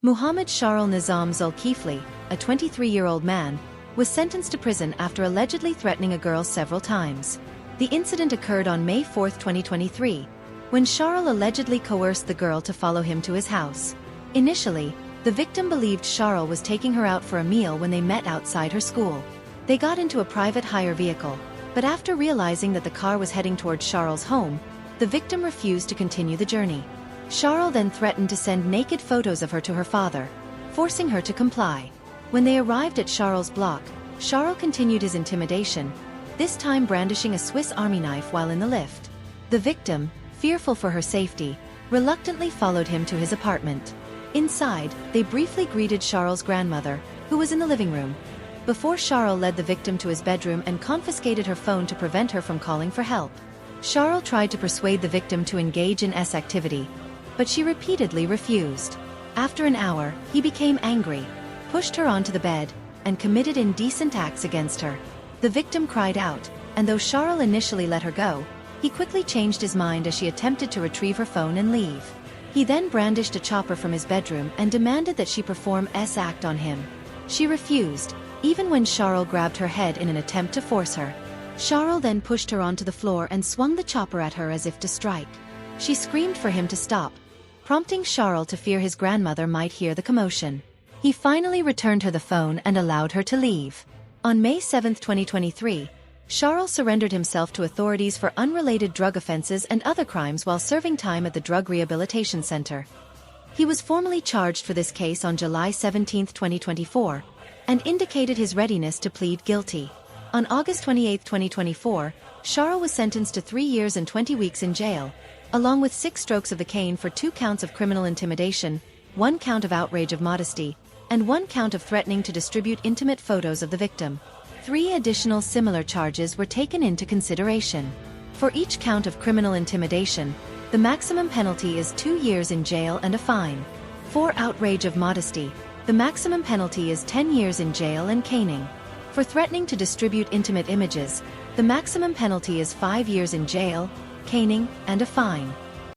Muhammad Sharul Nizam Zulkifli, a 23-year-old man, was sentenced to prison after allegedly threatening a girl several times. The incident occurred on May 4, 2023, when Sharul allegedly coerced the girl to follow him to his house. Initially, the victim believed Sharul was taking her out for a meal when they met outside her school. They got into a private hire vehicle, but after realizing that the car was heading towards Sharul's home, the victim refused to continue the journey. Sharul then threatened to send naked photos of her to her father, forcing her to comply. When they arrived at Sharul's block, Sharul continued his intimidation, this time brandishing a Swiss Army knife while in the lift. The victim, fearful for her safety, reluctantly followed him to his apartment. Inside, they briefly greeted Sharul's grandmother, who was in the living room, before Sharul led the victim to his bedroom and confiscated her phone to prevent her from calling for help. Sharul tried to persuade the victim to engage in activity, but she repeatedly refused. After an hour, he became angry, pushed her onto the bed, and committed indecent acts against her. The victim cried out, and though Sharul initially let her go, he quickly changed his mind as she attempted to retrieve her phone and leave. He then brandished a chopper from his bedroom and demanded that she perform an act on him. She refused, even when Sharul grabbed her head in an attempt to force her. Sharul then pushed her onto the floor and swung the chopper at her as if to strike. She screamed for him to stop, prompting Sharul to fear his grandmother might hear the commotion. He finally returned her the phone and allowed her to leave. On May 7, 2023, Sharul surrendered himself to authorities for unrelated drug offenses and other crimes while serving time at the Drug Rehabilitation Center. He was formally charged for this case on July 17, 2024, and indicated his readiness to plead guilty. On August 28, 2024, Sharul was sentenced to 3 years and 20 weeks in jail, along with 6 strokes of the cane for 2 counts of criminal intimidation, 1 count of outrage of modesty, and 1 count of threatening to distribute intimate photos of the victim. 3 additional similar charges were taken into consideration. For each count of criminal intimidation, the maximum penalty is 2 years in jail and a fine. For outrage of modesty, the maximum penalty is 10 years in jail and caning. For threatening to distribute intimate images, the maximum penalty is 5 years in jail, caning, and a fine.